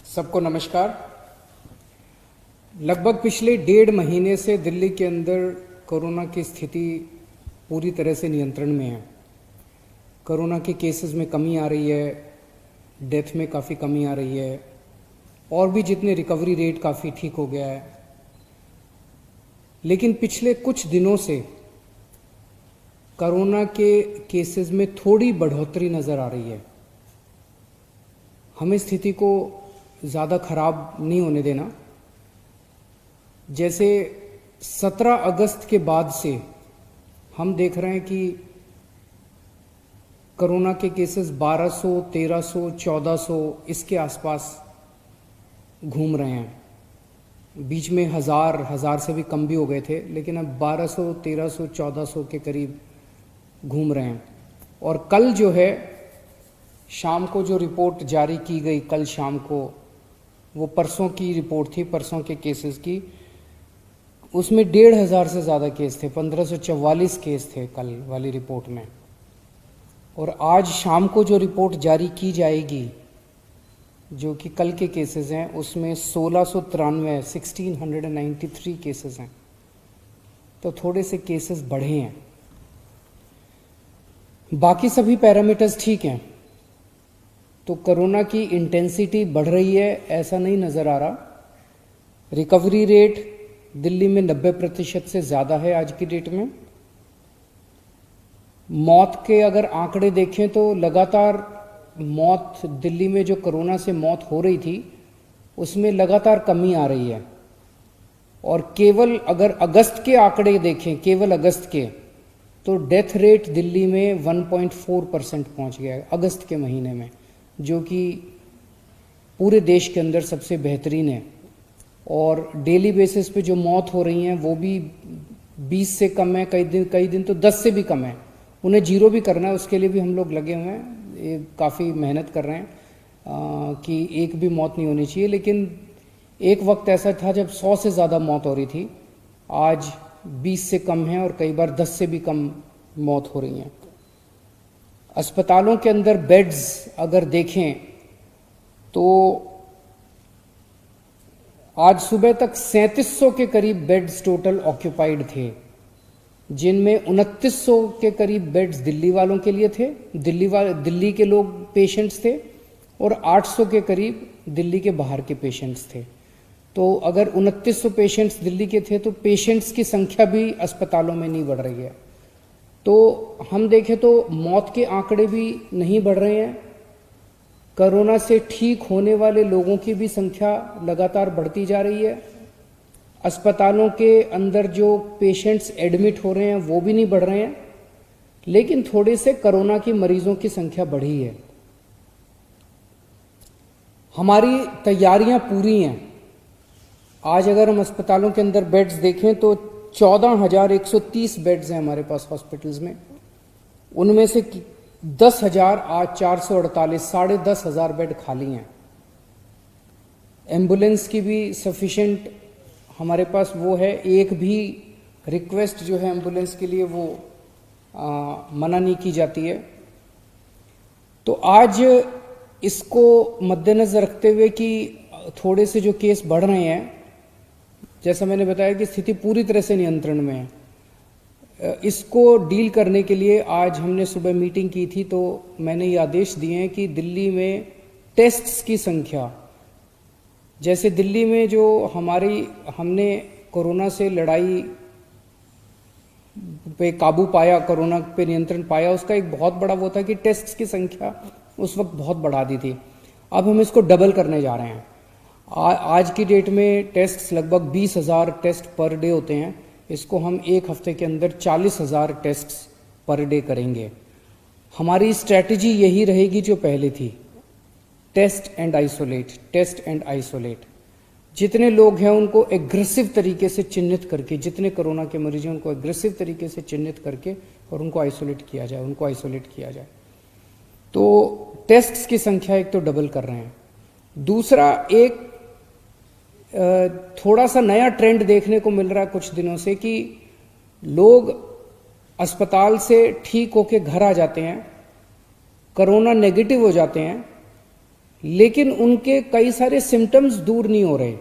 सबको नमस्कार। लगभग पिछले 1.5 महीने से दिल्ली के अंदर कोरोना की स्थिति पूरी तरह से नियंत्रण में है। कोरोना के केसेस में कमी आ रही है, डेथ में काफ़ी कमी आ रही है और भी जितने रिकवरी रेट काफ़ी ठीक हो गया है। लेकिन पिछले कुछ दिनों से कोरोना के केसेस में थोड़ी बढ़ोतरी नज़र आ रही है। हमें स्थिति को ज़्यादा खराब नहीं होने देना। जैसे 17 अगस्त के बाद से हम देख रहे हैं कि कोरोना के केसेस 1200, 1300, 1400 इसके आसपास घूम रहे हैं। बीच में हजार से भी कम भी हो गए थे, लेकिन अब 1200, 1300, 1400 के करीब घूम रहे हैं। और कल जो है शाम को जो रिपोर्ट जारी की गई, कल शाम को, वो परसों की रिपोर्ट थी, परसों के केसेस की। उसमें 1500 से ज़्यादा केस थे, 1544 केस थे कल वाली रिपोर्ट में। और आज शाम को जो रिपोर्ट जारी की जाएगी, जो कि कल के केसेस हैं, उसमें 1693 केसेस हैं। तो थोड़े से केसेस बढ़े हैं। बाकी सभी पैरामीटर्स ठीक हैं। तो कोरोना की इंटेंसिटी बढ़ रही है ऐसा नहीं नज़र आ रहा। रिकवरी रेट दिल्ली में 90% से ज़्यादा है आज की डेट में। मौत के अगर आंकड़े देखें तो लगातार मौत दिल्ली में जो कोरोना से मौत हो रही थी उसमें लगातार कमी आ रही है। और केवल अगर अगस्त के आंकड़े देखें, केवल अगस्त के, तो डेथ रेट दिल्ली में 1.4% पहुंच गया है अगस्त के महीने में, जो कि पूरे देश के अंदर सबसे बेहतरीन है। और डेली बेसिस पे जो मौत हो रही हैं वो भी 20 से कम है, कई दिन तो 10 से भी कम है। उन्हें जीरो भी करना है, उसके लिए भी हम लोग लगे हुए हैं, ये काफ़ी मेहनत कर रहे हैं कि एक भी मौत नहीं होनी चाहिए। लेकिन एक वक्त ऐसा था जब 100 से ज़्यादा मौत हो रही थी, आज 20 से कम है और कई बार 10 से भी कम मौत हो रही हैं। अस्पतालों के अंदर बेड्स अगर देखें तो आज सुबह तक 3700 के करीब बेड्स टोटल ऑक्यूपाइड थे, जिनमें 2900 के करीब बेड्स दिल्ली वालों के लिए थे, दिल्ली के लोग पेशेंट्स थे, और 800 के करीब दिल्ली के बाहर के पेशेंट्स थे। तो अगर 2900 पेशेंट्स दिल्ली के थे तो पेशेंट्स की संख्या भी अस्पतालों में नहीं बढ़ रही है। तो हम देखें तो मौत के आंकड़े भी नहीं बढ़ रहे हैं। कोरोना से ठीक होने वाले लोगों की भी संख्या लगातार बढ़ती जा रही है। अस्पतालों के अंदर जो पेशेंट्स एडमिट हो रहे हैं वो भी नहीं बढ़ रहे हैं, लेकिन थोड़े से कोरोना की मरीजों की संख्या बढ़ी है। हमारी तैयारियां पूरी हैं। आज अगर हम अस्पतालों के अंदर बेड्स देखें तो 14,130 बेड्स हैं हमारे पास हॉस्पिटल्स में। उनमें से 10,448, 10,500 बेड खाली हैं। एम्बुलेंस की भी सफिशिएंट हमारे पास वो है, एक भी रिक्वेस्ट जो है एम्बुलेंस के लिए वो मना नहीं की जाती है। तो आज इसको मद्देनजर रखते हुए कि थोड़े से जो केस बढ़ रहे हैं, जैसा मैंने बताया कि स्थिति पूरी तरह से नियंत्रण में है, इसको डील करने के लिए आज हमने सुबह मीटिंग की थी। तो मैंने ये आदेश दिए हैं कि दिल्ली में टेस्ट्स की संख्या, जैसे दिल्ली में जो हमने कोरोना से लड़ाई पे काबू पाया, कोरोना पे नियंत्रण पाया, उसका एक बहुत बड़ा वो था कि टेस्ट्स की संख्या उस वक्त बहुत बढ़ा दी थी। अब हम इसको डबल करने जा रहे हैं। आज की डेट में टेस्ट्स लगभग 20,000 टेस्ट पर डे होते हैं। इसको हम एक हफ्ते के अंदर 40,000 टेस्ट्स पर डे करेंगे। हमारी स्ट्रैटेजी यही रहेगी जो पहले थी, test and isolate, test and isolate. जितने लोग हैं उनको एग्रेसिव तरीके से चिन्हित करके, जितने कोरोना के मरीज हैं उनको एग्रेसिव तरीके से चिन्हित करके और उनको आइसोलेट किया जाए, तो टेस्ट्स की संख्या एक तो डबल कर रहे हैं। दूसरा, एक थोड़ा सा नया ट्रेंड देखने को मिल रहा है कुछ दिनों से कि लोग अस्पताल से ठीक होके घर आ जाते हैं, कोरोना नेगेटिव हो जाते हैं, लेकिन उनके कई सारे सिम्टम्स दूर नहीं हो रहे,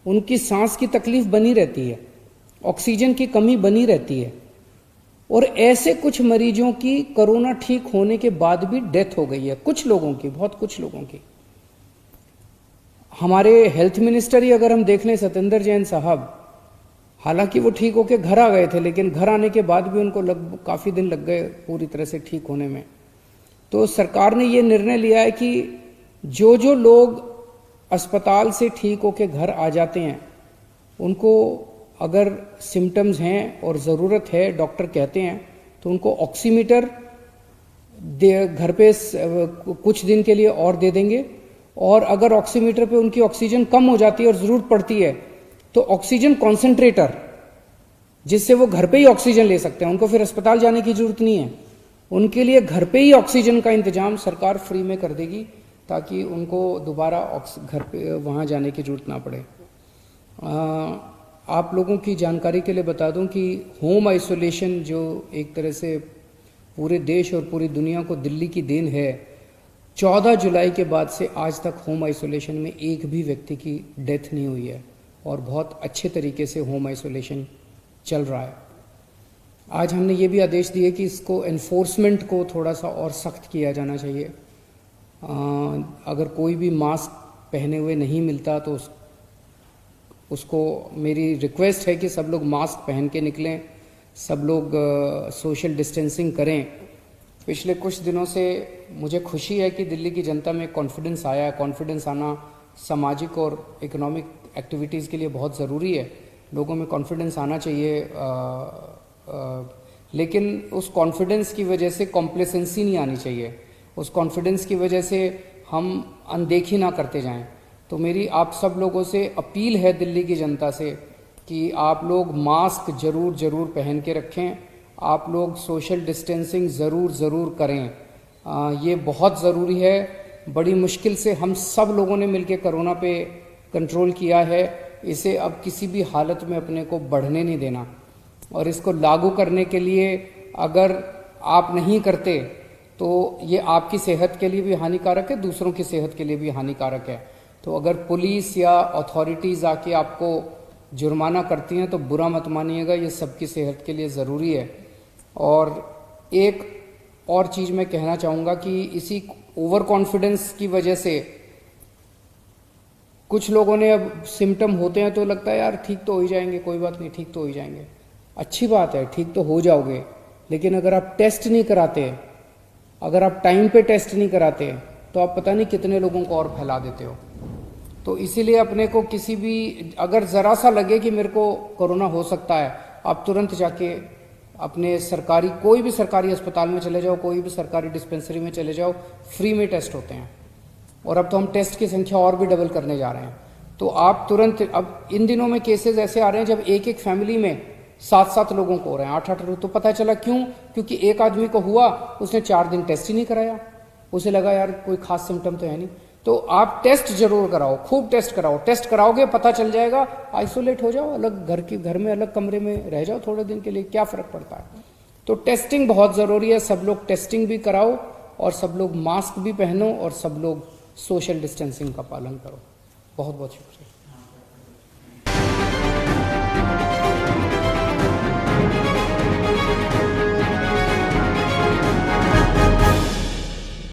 उनकी सांस की तकलीफ बनी रहती है, ऑक्सीजन की कमी बनी रहती है, और ऐसे कुछ मरीजों की कोरोना ठीक होने के बाद भी डेथ हो गई है, कुछ लोगों की, बहुत कुछ लोगों की। हमारे हेल्थ मिनिस्टर ही अगर हम देख लें, सत्येंद्र जैन साहब, हालांकि वो ठीक होके घर आ गए थे, लेकिन घर आने के बाद भी उनको काफी दिन लग गए पूरी तरह से ठीक होने में। तो सरकार ने ये निर्णय लिया है कि जो जो लोग अस्पताल से ठीक होके घर आ जाते हैं, उनको अगर सिम्टम्स हैं और ज़रूरत है, डॉक्टर कहते हैं, तो उनको ऑक्सीमीटर घर पे कुछ दिन के लिए और दे देंगे, और अगर ऑक्सीमीटर पे उनकी ऑक्सीजन कम हो जाती है और ज़रूरत पड़ती है तो ऑक्सीजन कॉन्सेंट्रेटर, जिससे वो घर पे ही ऑक्सीजन ले सकते हैं, उनको फिर अस्पताल जाने की जरूरत नहीं है, उनके लिए घर पे ही ऑक्सीजन का इंतजाम सरकार फ्री में कर देगी, ताकि उनको दोबारा घर पे वहाँ जाने की जरूरत ना पड़े। आप लोगों की जानकारी के लिए बता दूं कि होम आइसोलेशन जो एक तरह से पूरे देश और पूरी दुनिया को दिल्ली की देन है, 14 जुलाई के बाद से आज तक होम आइसोलेशन में एक भी व्यक्ति की डेथ नहीं हुई है, और बहुत अच्छे तरीके से होम आइसोलेशन चल रहा है। आज हमने ये भी आदेश दिए कि इसको एनफोर्समेंट को थोड़ा सा और सख्त किया जाना चाहिए। अगर कोई भी मास्क पहने हुए नहीं मिलता तो उसको मेरी रिक्वेस्ट है कि सब लोग मास्क पहन के निकलें, सब लोग सोशल डिस्टेंसिंग करें। पिछले कुछ दिनों से मुझे खुशी है कि दिल्ली की जनता में कॉन्फिडेंस आया है। कॉन्फिडेंस आना सामाजिक और इकोनॉमिक एक्टिविटीज़ के लिए बहुत ज़रूरी है, लोगों में कॉन्फिडेंस आना चाहिए, लेकिन उस कॉन्फिडेंस की वजह से कॉम्प्लेसेंसी नहीं आनी चाहिए, उस कॉन्फिडेंस की वजह से हम अनदेखी ना करते जाएं। तो मेरी आप सब लोगों से अपील है, दिल्ली की जनता से, कि आप लोग मास्क ज़रूर पहन के रखें, आप लोग सोशल डिस्टेंसिंग ज़रूर करें, ये बहुत ज़रूरी है। बड़ी मुश्किल से हम सब लोगों ने मिलकर कोरोना पे कंट्रोल किया है, इसे अब किसी भी हालत में अपने को बढ़ने नहीं देना, और इसको लागू करने के लिए अगर आप नहीं करते तो ये आपकी सेहत के लिए भी हानिकारक है, दूसरों की सेहत के लिए भी हानिकारक है। तो अगर पुलिस या अथॉरिटीज़ आके आपको जुर्माना करती हैं तो बुरा मत मानिएगा, ये सबकी सेहत के लिए ज़रूरी है। और एक और चीज़ मैं कहना चाहूँगा कि इसी ओवर कॉन्फिडेंस की वजह से कुछ लोगों ने, अब सिम्टम होते हैं तो लगता है यार ठीक तो हो ही जाएंगे, कोई बात नहीं, ठीक तो हो ही जाएंगे। अच्छी बात है, ठीक तो हो जाओगे, लेकिन अगर आप टेस्ट नहीं कराते, अगर आप टाइम पे टेस्ट नहीं कराते, तो आप पता नहीं कितने लोगों को और फैला देते हो। तो इसीलिए अपने को किसी भी, अगर ज़रा सा लगे कि मेरे को कोरोना हो सकता है, आप तुरंत जाके अपने सरकारी, कोई भी सरकारी अस्पताल में चले जाओ, कोई भी सरकारी डिस्पेंसरी में चले जाओ, फ्री में टेस्ट होते हैं। और अब तो हम टेस्ट की संख्या और भी डबल करने जा रहे हैं। तो आप तुरंत, अब इन दिनों में केसेस ऐसे आ रहे हैं जब एक फैमिली में 7 लोगों को हो रहे हैं, 8 लोग। तो पता चला क्यों? क्योंकि एक आदमी को हुआ, उसने 4 दिन टेस्ट ही नहीं कराया, उसे लगा यार कोई खास सिम्टम तो है नहीं। तो आप टेस्ट जरूर कराओ, खूब टेस्ट कराओ, टेस्ट कराओगे पता चल जाएगा, आइसोलेट हो जाओ, अलग घर में अलग कमरे में रह जाओ थोड़े दिन के लिए, क्या फर्क पड़ता है। तो टेस्टिंग बहुत ज़रूरी है, सब लोग टेस्टिंग भी कराओ, और सब लोग मास्क भी पहनो, और सब लोग सोशल डिस्टेंसिंग का पालन करो। बहुत बहुत शुक्रिया।